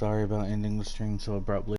Sorry about ending the stream so abruptly.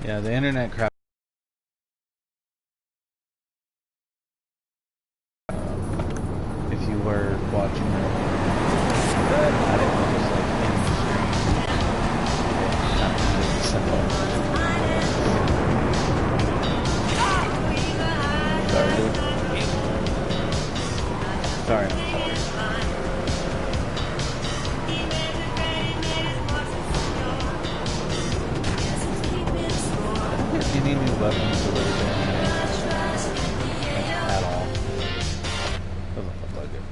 Yeah, the internet crap. If you were watching it, I didn't know just like in the stream. Kind of simple. Sorry, dude. Sorry, I'm sorry. Any new weapons or whatever at all. Doesn't look like it.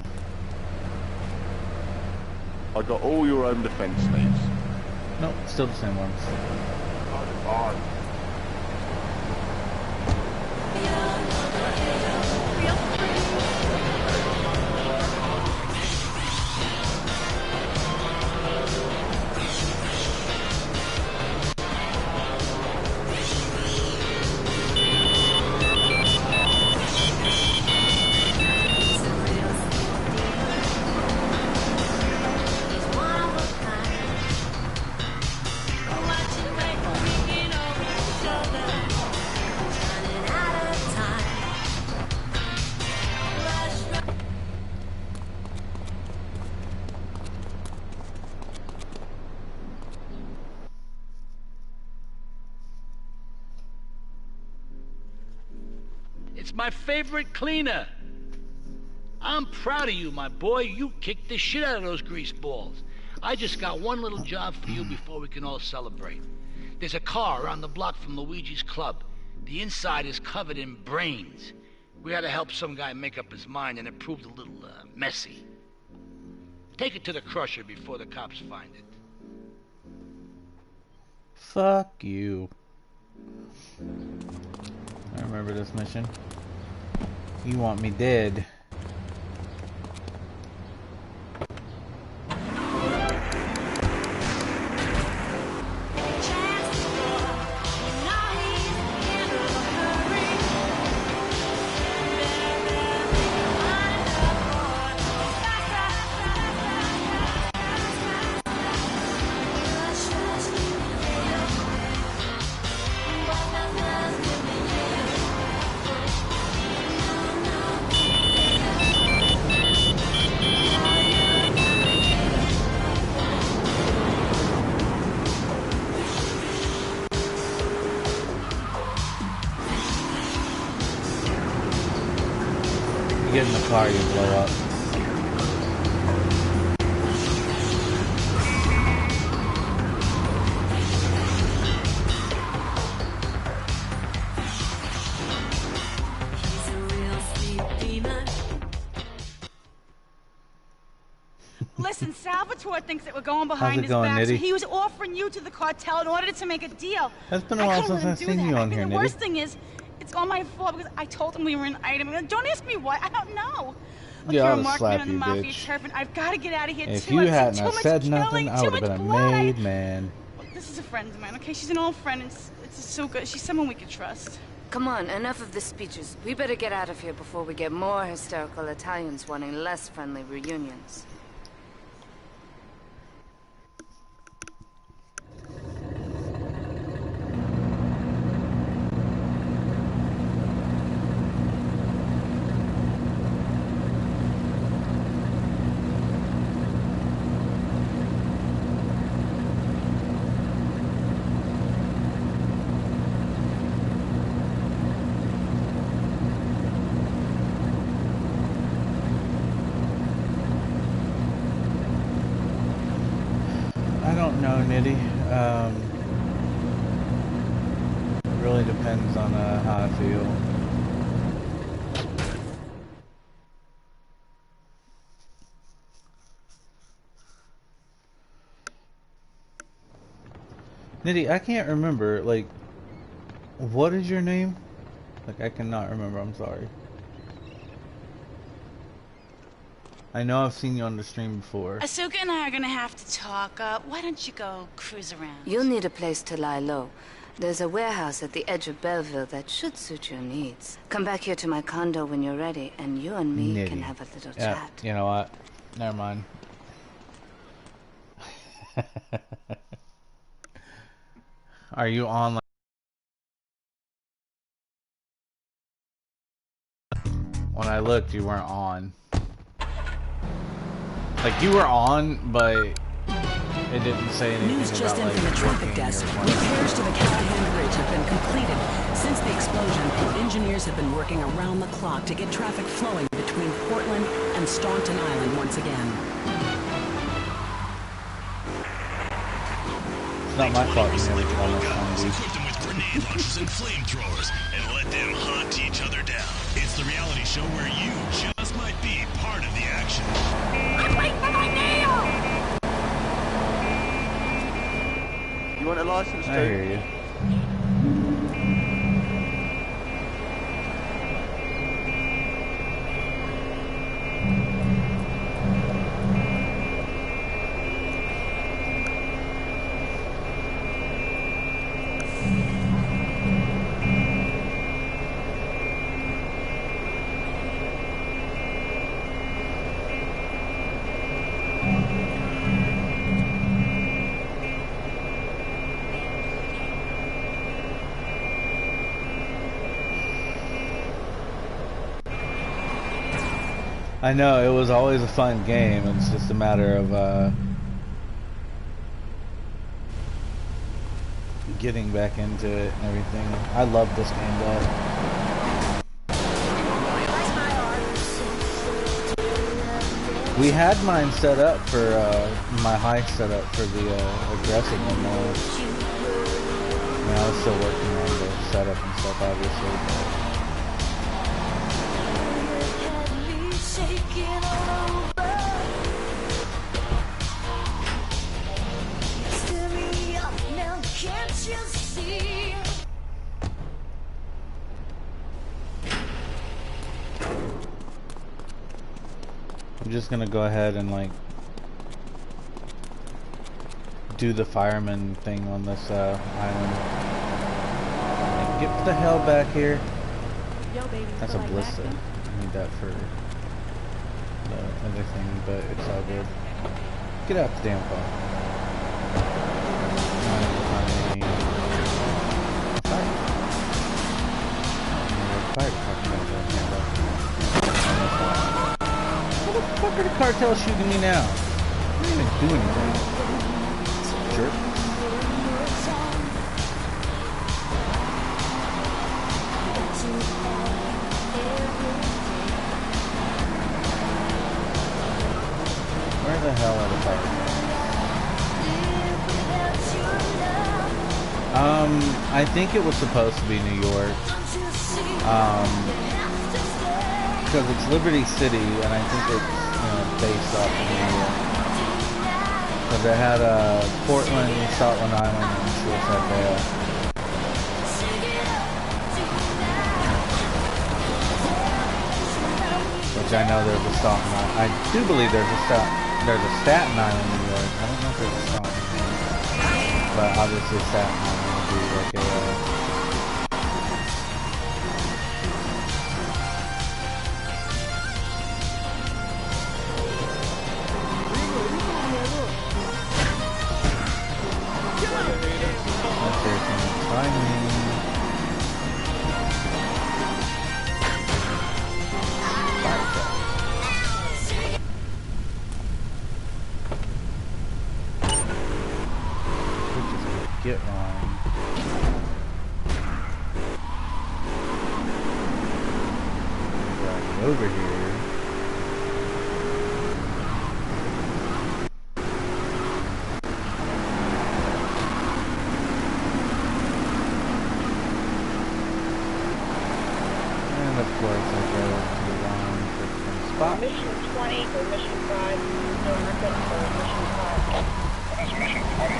I got all your own defense needs. Nope, still the same ones. Oh, It's my favorite cleaner. I'm proud of you, my boy. You kicked the shit out of those grease balls. I just got one little job for you before we can all celebrate. There's a car around the block from Luigi's club. The inside is covered in brains. We had to help some guy make up his mind, and it proved a little messy. Take it to the crusher before the cops find it. Fuck you. I remember this mission. You want me dead. Get in the car, you blow up. Listen, Salvatore thinks that we're going behind his going, back, so Nitty? he was offering you to the cartel in order to make a deal. It's been a while since I've seen you on here, The Nitty. worst thing is, it's all my fault because I told him we were an item. Don't ask me why. I don't know. Look, Yeah, you're I'll a just marksman slap on the you, mafia bitch. turf, and I've got to get out of here If too. you I've hadn't seen have too much said killing, nothing, I too would have much been a blood. made man. Look, this is a friend of mine, okay? She's an old friend. It's so good. She's someone we could trust. Come on, enough of the speeches. We better get out of here before we get more hysterical Italians wanting less friendly reunions. Really depends on how I feel. Nitty, I can't remember, like, what is your name? Like, I cannot remember, I'm sorry. I know I've seen you on the stream before. Asuka and I are gonna have to talk. Why don't you go cruise around? You'll need a place to lie low. There's a warehouse at the edge of Belleville that should suit your needs. Come back here to my condo when you're ready, and you and me can have a little chat. You know what? Never mind. Are you on? When I looked, you weren't on. Like, you were on, but it didn't say anything News just about, in from the traffic desk. Repairs to the Callahan Bridge have been completed. Since the explosion, engineers have been working around the clock to get traffic flowing between Portland and Staunton Island once again. It's not my fault you never get on this phone, dude. Equip them with grenade launchers and flamethrowers, and let them hunt each other down. It's the reality show where you just might be part of the action. I'm waiting for my nail! You want a license too? I hear you. I know, it was always a fun game. It's just a matter of getting back into it and everything. I love this game though. We had mine set up for my high setup for the aggressive one. I was still working on the setup and stuff, obviously. I'm just gonna go ahead and like do the fireman thing on this island. Like, get the hell back here. That's a blister. I need that for the other thing, but it's all good. Get out the damn phone. Fire department. What the fuck are the cartels shooting me now? I didn't even do anything. Jerk. Where the hell are the fire? I think it was supposed to be New York. Because it's Liberty City, and I think it's based off of New York. Because they had Portland, Staunton Island, and Suicide Vale. Which I know there's a Staunton Island. I do believe there's a Staten Island, New York. I don't know if there's a Staunton, but obviously Staten Island would be like a get one. Right over here. And of course I go to the wrong freaking spot. Mission 20 or Mission 5, no record for Mission 5. That's Mission 20,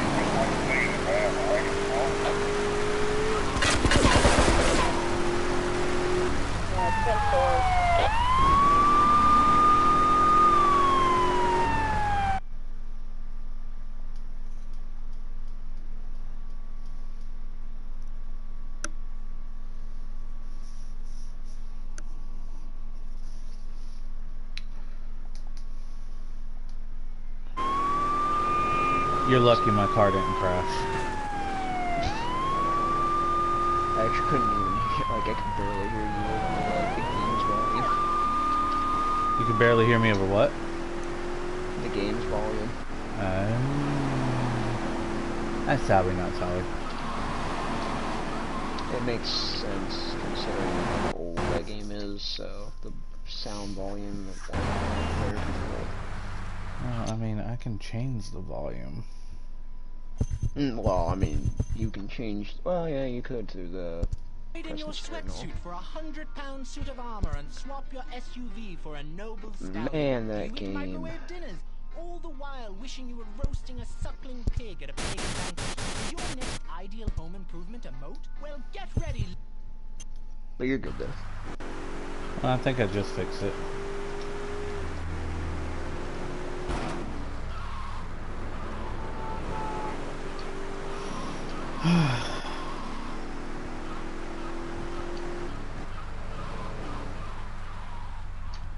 You're lucky my car didn't crash. I actually couldn't even hear, like, I could barely hear you over the game's volume. You can barely hear me over what? The game's volume. That's probably not solid. It makes sense considering how old that game is, so the sound volume of that is Well, I mean, I can change the volume. Well, I mean, you can change. Well, yeah, you could through the. Trade in your sweatsuit for £100 suit of armor and swap your SUV for a noble stallion. Man, that game. Microwave dinners, all the while wishing you were roasting a suckling pig at a pagan banquet. Is your next ideal home improvement a moat? Well, get ready. But you're good though. Well, I think I just fixed it.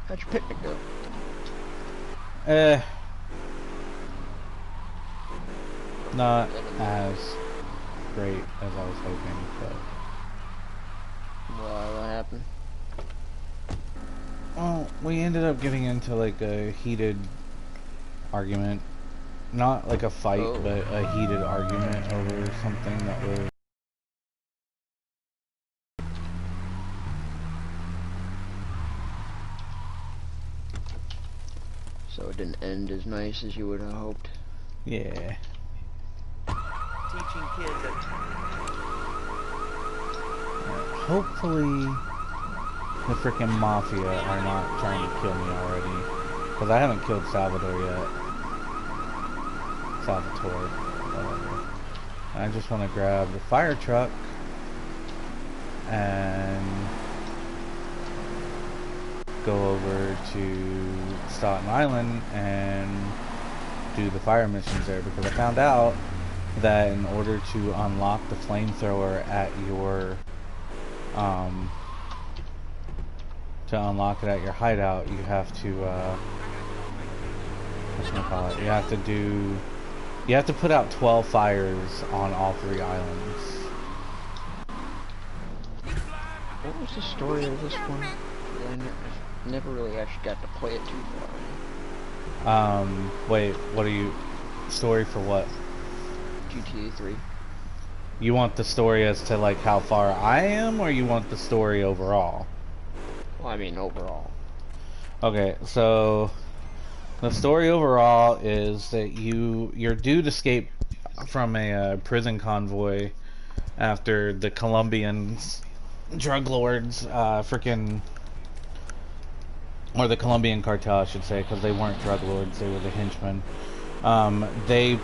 How'd your picnic go? Not as great as I was hoping, but... Why, what happened? Well, we ended up getting into like a heated argument. Not like a fight, but a heated argument over something that was... So it didn't end as nice as you would have hoped? Yeah. Teaching kids that... Hopefully the freaking Mafia are not trying to kill me already. Because I haven't killed Salvador yet. Salvatore. Whatever. I just want to grab the fire truck and go over to Staten Island and do the fire missions there, because I found out that in order to unlock the flamethrower at your hideout, you have to you have to put out 12 fires on all 3 islands. What was the story of this one? I never really actually got to play it too far. Wait, what are you... Story for what? GTA 3. You want the story as to like how far I am, or you want the story overall? Well, I mean overall. Okay, so the story overall is that your dude escaped from a prison convoy after the Colombians, drug lords, or the Colombian cartel, I should say, because they weren't drug lords, they were the henchmen. They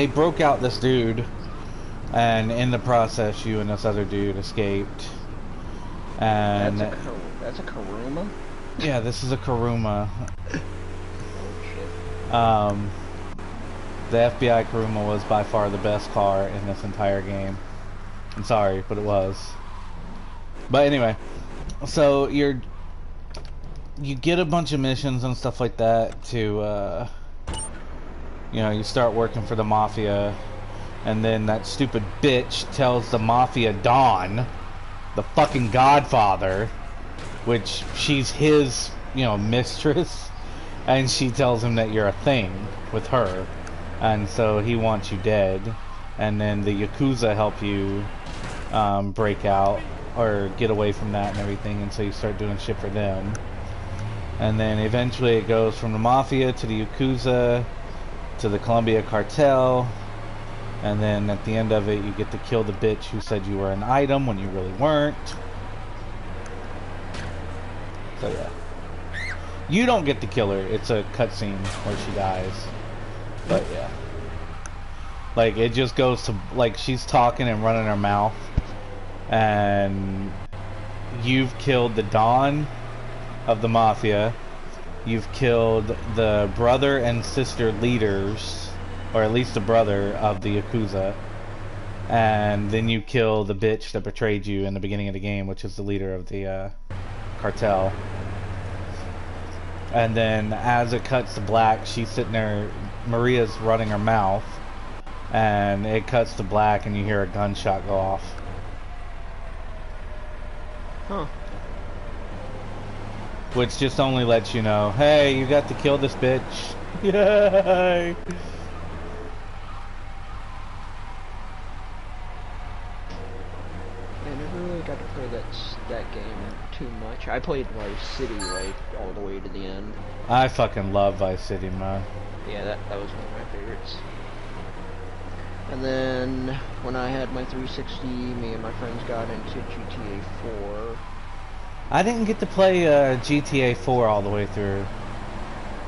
broke out this dude, and in the process, you and this other dude escaped. And that's a Kuruma? Yeah, this is a Kuruma. Oh shit. The FBI Kuruma was by far the best car in this entire game. I'm sorry, but it was. But anyway, so you get a bunch of missions and stuff like that to, you know, you start working for the Mafia, and then that stupid bitch tells the Mafia Dawn, the fucking Godfather, which she's his, you know, mistress, and she tells him that you're a thing with her, and so he wants you dead. And then the Yakuza help you break out or get away from that and everything, and so you start doing shit for them. And then eventually it goes from the Mafia to the Yakuza to the Colombia Cartel, and then at the end of it you get to kill the bitch who said you were an item when you really weren't. So yeah. You don't get to kill her, it's a cutscene where she dies. But yeah. Like, it just goes to, like, she's talking and running her mouth, and you've killed the Don of the Mafia, you've killed the brother and sister leaders, or at least the brother of the Yakuza, and then you kill the bitch that betrayed you in the beginning of the game, which is the leader of the cartel. And then as it cuts to black, she's sitting there, Maria's running her mouth, and it cuts to black and you hear a gunshot go off. Huh. Which just only lets you know, hey, you got to kill this bitch. Yay! I never really got to play that game too much. I played Vice City like all the way to the end. I fucking love Vice City, man. Yeah, that was one of my favorites. And then when I had my 360, me and my friends got into GTA 4. I didn't get to play GTA 4 all the way through.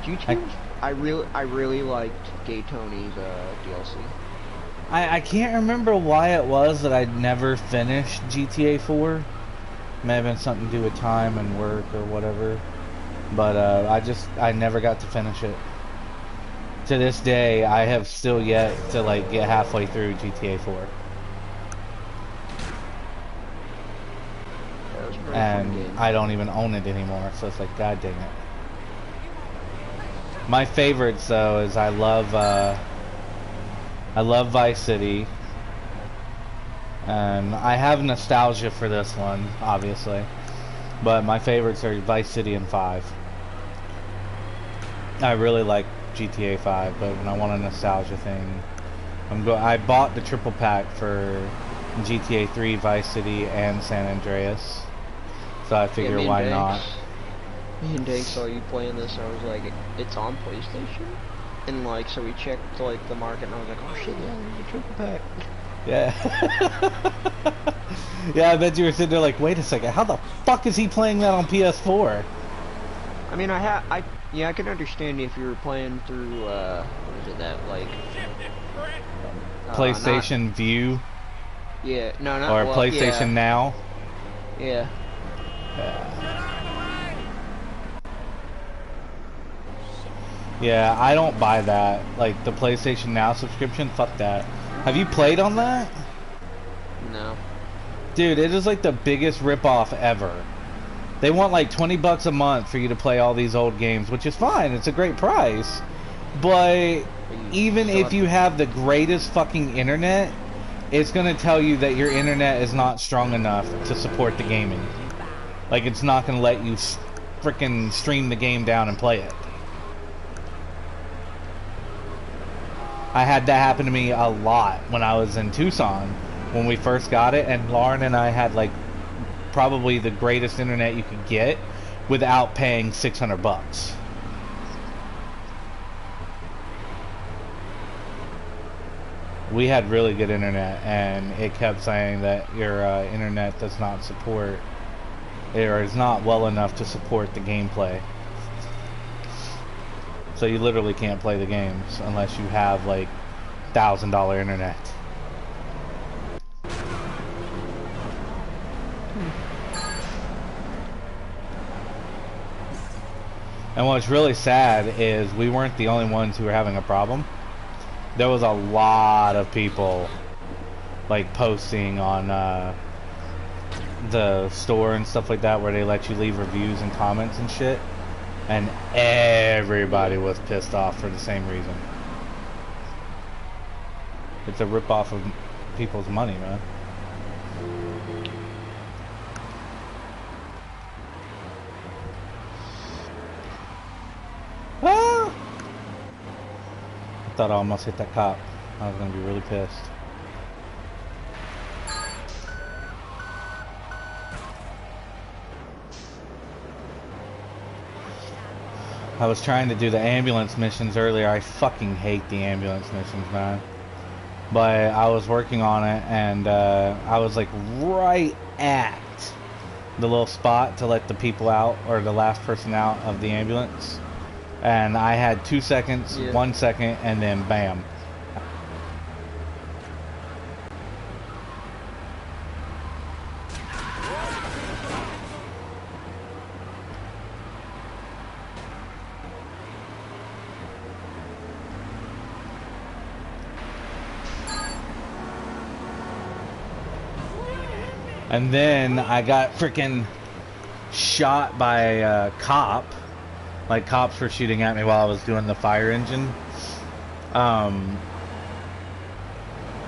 GTA, I really liked Gay Tony's DLC. I can't remember why it was that I never finished GTA 4. May have been something to do with time and work or whatever. But I never got to finish it. To this day, I have still yet to like get halfway through GTA 4. And I don't even own it anymore, so it's like, god dang it. My favorites though is I love Vice City, and I have nostalgia for this one, obviously, but my favorites are Vice City and 5. I really like GTA 5, but when I want a nostalgia thing, I bought the triple pack for GTA 3, Vice City, and San Andreas, so I figure why not. Me and Dake saw you playing this, and I was like, it's on PlayStation? And like, so we checked like the market, and I was like, oh shit, yeah, there's a triple pack. Yeah. Yeah, I bet you were sitting there like, wait a second, how the fuck is he playing that on PS4? I mean, yeah, I can understand if you were playing through, what is it, that, like... PlayStation View? Yeah, no, not... Or PlayStation Now? Yeah. Yeah, I don't buy that. Like, the PlayStation Now subscription, fuck that. Have you played on that? No. Dude, it is like the biggest ripoff ever. They want like 20 bucks a month for you to play all these old games, which is fine, it's a great price. But even if you have the greatest fucking internet, it's gonna tell you that your internet is not strong enough to support the gaming. Like, it's not gonna let you frickin' stream the game down and play it. I had that happen to me a lot when I was in Tucson when we first got it, and Lauren and I had like probably the greatest internet you could get without paying 600 bucks. We had really good internet, and it kept saying that your internet does not support, or is not well enough to support the gameplay. So you literally can't play the games unless you have like $1,000 internet. And what's really sad is we weren't the only ones who were having a problem. There was a lot of people like posting on the store and stuff like that where they let you leave reviews and comments and shit. And everybody was pissed off for the same reason. It's a rip-off of people's money, man. thought I almost hit that cop. I was gonna be really pissed. I was trying to do the ambulance missions earlier. I fucking hate the ambulance missions, man. But I was working on it, and I was like right at the little spot to let the people out, or the last person out of the ambulance. And I had 2 seconds, 1 second, and then bam. And then I got freaking shot by a cop. Like, cops were shooting at me while I was doing the fire engine. And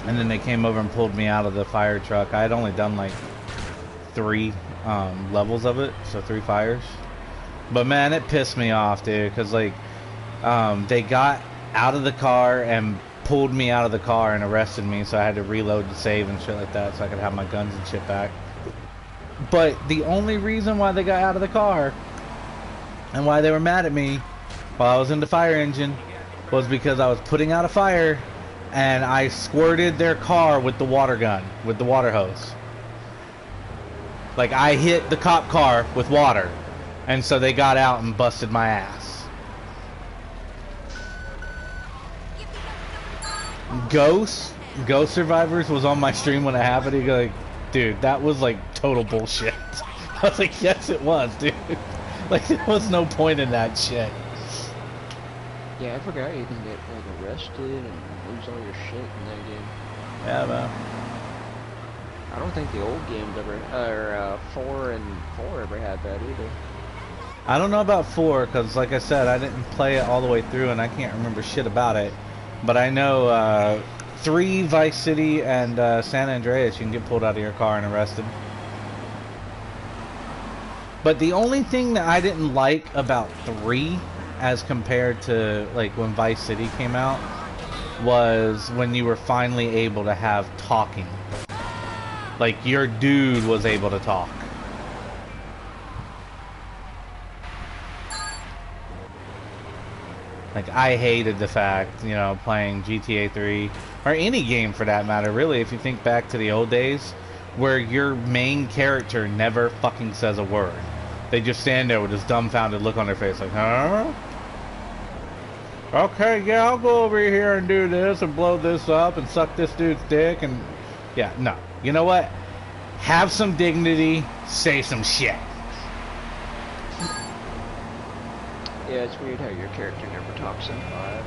then they came over and pulled me out of the fire truck. I had only done like 3 levels of it, so 3 fires. But man, it pissed me off, dude, because like they got out of the car and pulled me out of the car and arrested me, so I had to reload to save and shit like that so I could have my guns and shit back. But the only reason why they got out of the car and why they were mad at me while I was in the fire engine was because I was putting out a fire and I squirted their car with the water gun, with the water hose. Like, I hit the cop car with water, and so they got out and busted my ass. Ghost Survivors was on my stream when it happened. He go like, dude, that was like total bullshit. I was like, yes it was, dude. Like, there was no point in that shit. Yeah, I forgot you can get like arrested and lose all your shit in that game. Yeah, man. I don't think the old games ever, or 4 and 4 ever had that either. I don't know about 4, because like I said, I didn't play it all the way through and I can't remember shit about it. But I know 3, Vice City, and San Andreas, you can get pulled out of your car and arrested. But the only thing that I didn't like about 3, as compared to like when Vice City came out, was when you were finally able to have talking. Like, your dude was able to talk. Like, I hated the fact, you know, playing GTA 3, or any game for that matter, really, if you think back to the old days, where your main character never fucking says a word. They just stand there with this dumbfounded look on their face, like, huh? Okay, yeah, I'll go over here and do this, and blow this up, and suck this dude's dick, and... yeah, no. You know what? Have some dignity, say some shit. Yeah, it's weird how your character never talks in 5.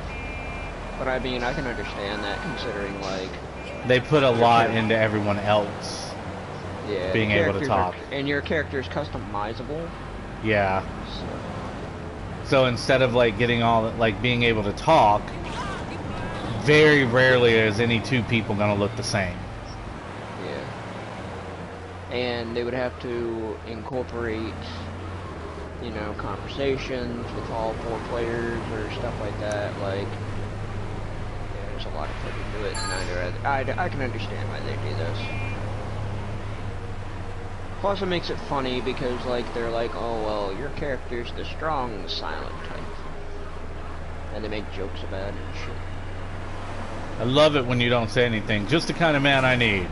But I mean, I can understand that considering, like... they put a lot into everyone else. Yeah, being able to talk. And your character is customizable. Yeah. So instead of, like, getting all... like, being able to talk, very rarely is any 2 people gonna look the same. Yeah. And they would have to incorporate... you know, conversations with all 4 players or stuff like that. Like, yeah, there's a lot of put into it, and I can understand why they do this. Plus, it makes it funny because, like, they're like, oh, well, your character's the strong, silent type. And they make jokes about it and shit. I love it when you don't say anything. Just the kind of man I need.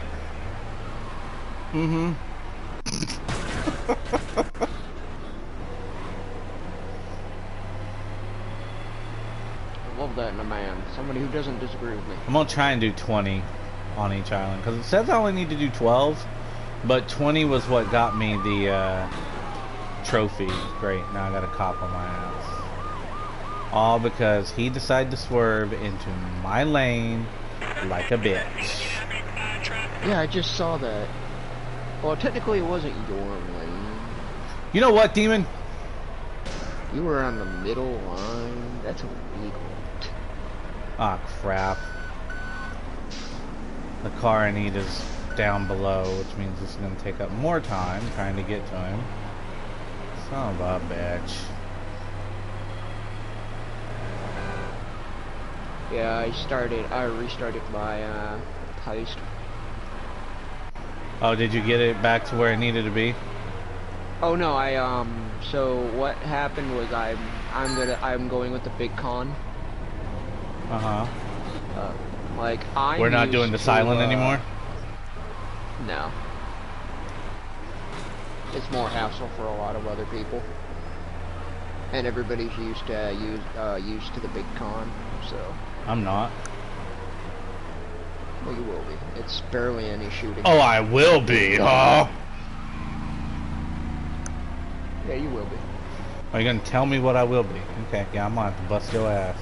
Mm-hmm. Love that in a man. Somebody who doesn't disagree with me. I'm gonna try and do 20 on each island, because it says I only need to do 12, but 20 was what got me the trophy. Great, now I got a cop on my ass. All because he decided to swerve into my lane like a bitch. Yeah, I just saw that. Well, technically it wasn't your lane. You know what, Demon? You were on the middle line. That's illegal. Ah, crap. The car I need is down below, which means it's going to take up more time trying to get to him. Son of a bitch. Yeah, I restarted my heist. Oh, did you get it back to where it needed to be? Oh no, so what happened was I'm going with the big con. Uh-huh. We're not doing the silent anymore? No. It's more hassle for a lot of other people. And everybody's used to the big con, so. I'm not. Well, you will be. It's barely any shooting. Oh, I will be, huh? Yeah, you will be. Are you gonna tell me what I will be? Okay, yeah, I'm gonna have to bust your ass.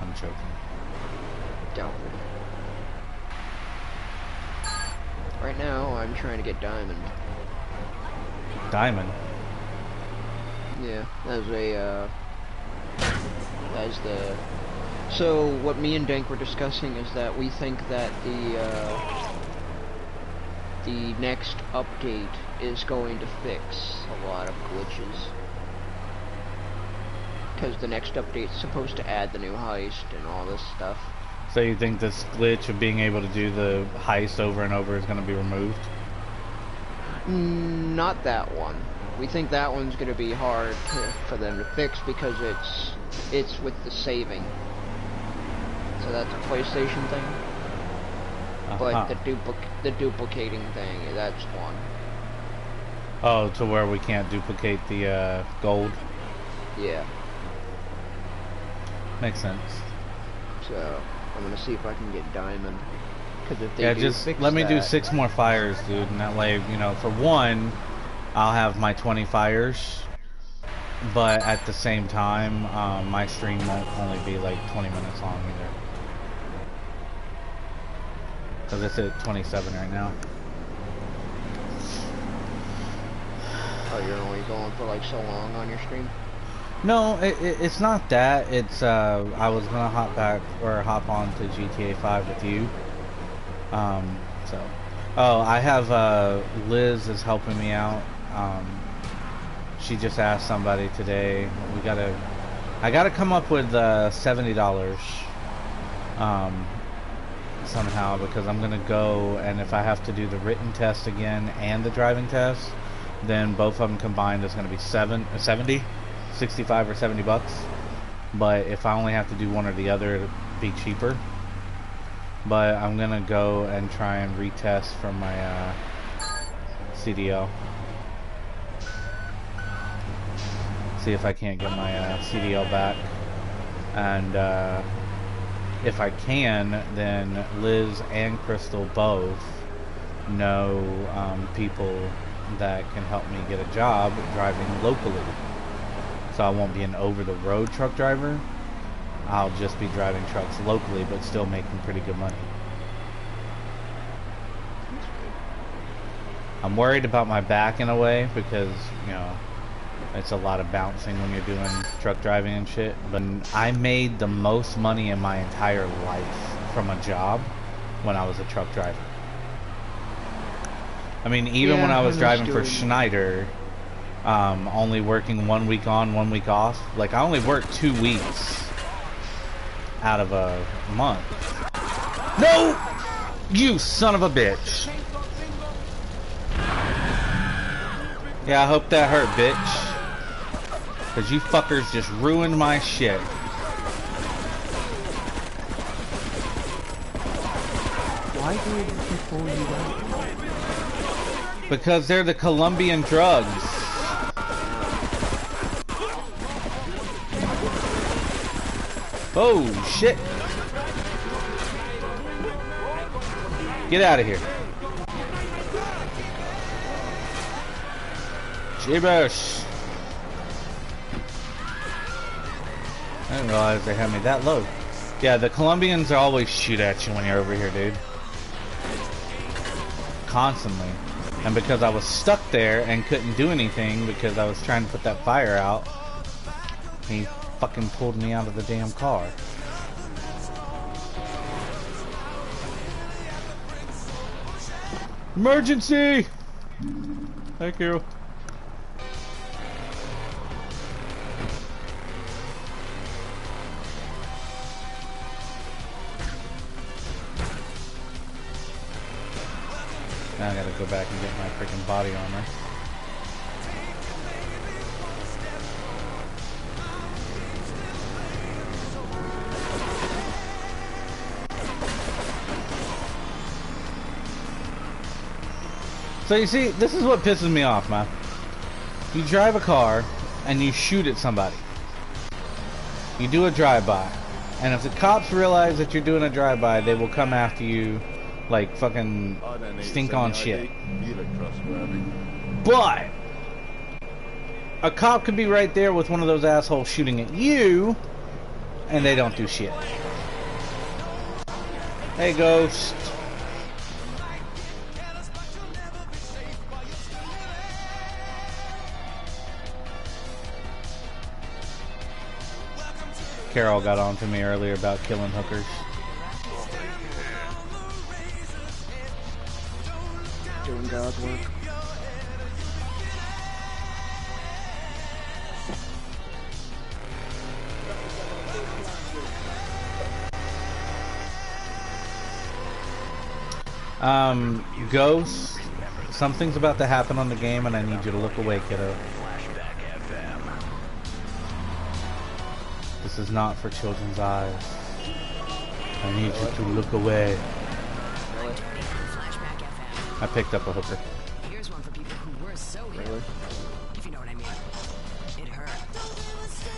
I'm joking. Doubtful. Right now, I'm trying to get Diamond. Diamond? Yeah, so what me and Dank were discussing is that we think that the next update is going to fix a lot of glitches. Because the next update's supposed to add the new heist and all this stuff. So you think this glitch of being able to do the heist over and over is going to be removed? Not that one. We think that one's going to be hard for them to fix because it's with the saving. So that's a PlayStation thing. But the duplicating thing, that's one. Oh, to where we can't duplicate the gold? Yeah. Makes sense. So I'm gonna see if I can get Diamond. Cause if they just let me do 6 more fires, dude, and that way, you know, for one, I'll have my 20 fires, but at the same time, my stream won't only be like 20 minutes long either. Cause it's at 27 right now. Oh, you're only going for like so long on your stream? No, it's not that. It's I was gonna hop on to GTA 5 with you. Oh, I have Liz is helping me out. She just asked somebody today. I gotta come up with $70 somehow, because I'm gonna go, and if I have to do the written test again and the driving test, then both of them combined is gonna be 70, 65 or 70 bucks. But if I only have to do one or the other, it'll be cheaper. But I'm gonna go and try and retest from my CDL. See if I can't get my CDL back. And if I can, then Liz and Crystal both know people that can help me get a job driving locally. So I won't be an over-the-road truck driver. I'll just be driving trucks locally, but still making pretty good money. I'm worried about my back in a way because, you know, it's a lot of bouncing when you're doing truck driving and shit. But I made the most money in my entire life from a job when I was a truck driver. I mean, even when I was driving for Schneider, only working 1 week on, 1 week off. Like, I only worked 2 weeks out of a month. No! You son of a bitch. Yeah, I hope that hurt, bitch. Cause you fuckers just ruined my shit. Why did he pull you out? Because they're the Colombian drugs. Oh shit. Get out of here. Jeebus. I didn't realize they had me that low. Yeah, the Colombians always shoot at you when you're over here, dude. Constantly. And because I was stuck there and couldn't do anything because I was trying to put that fire out, he fucking pulled me out of the damn car. Emergency! Thank you. go back and get my freaking body armor. So you see, this is what pisses me off, man. You drive a car and you shoot at somebody. You do a drive-by. And if the cops realize that you're doing a drive-by, they will come after you like fucking stink on shit. But a cop could be right there with one of those assholes shooting at you, and they don't do shit. Hey, Ghost. Carol got on to me earlier about killing hookers. Doing God's work. Ghost, something's about to happen on the game and I need you to look away, kiddo. This is not for children's eyes. I need you to look away. I picked up a hooker. Here's one for people who were so hit. If you know what I mean. It hurt.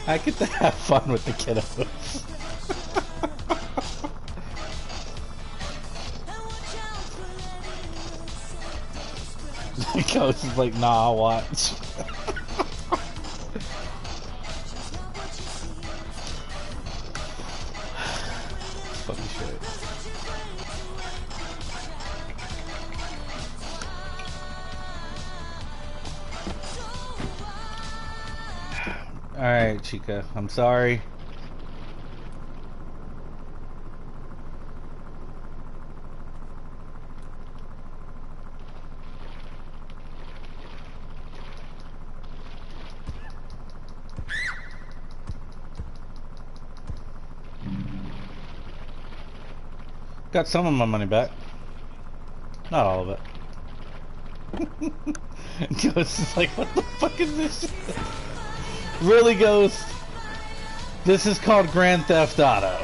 I get to have fun with the kiddos. The ghost is like, nah, I'll watch. Fucking shit. Alright, Chica, I'm sorry. Got some of my money back. Not all of it. Ghost is like, what the fuck is this shit? Really, Ghost? This is called Grand Theft Auto.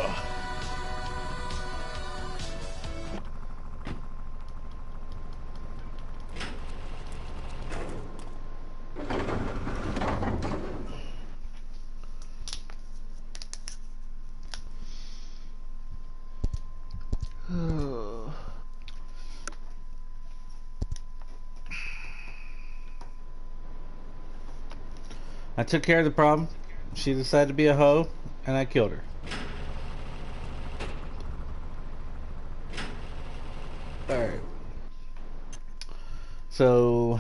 I took care of the problem. She decided to be a hoe, and I killed her. Alright. So,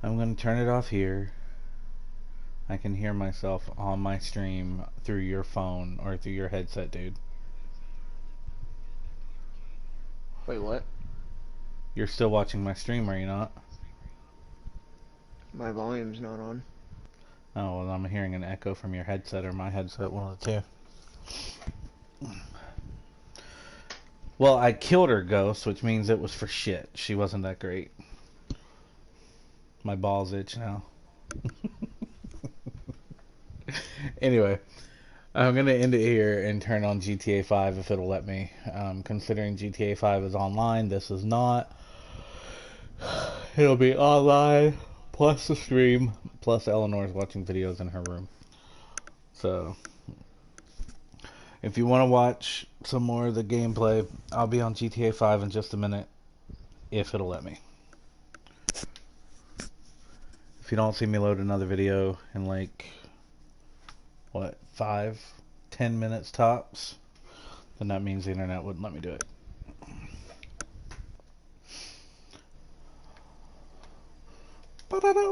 I'm going to turn it off here. I can hear myself on my stream through your phone or through your headset, dude. Wait, what? You're still watching my stream, are you not? My volume's not on. Oh, well, I'm hearing an echo from your headset or my headset, one of the two. Well, I killed her, Ghost, which means it was for shit. She wasn't that great. My balls itch now. Anyway, I'm going to end it here and turn on GTA 5 if it'll let me. Considering GTA 5 is online, this is not. It'll be online. Plus the stream, plus Eleanor's watching videos in her room. So, if you want to watch some more of the gameplay, I'll be on GTA 5 in just a minute, if it'll let me. If you don't see me load another video in like, what, 5-10 minutes tops, then that means the internet wouldn't let me do it.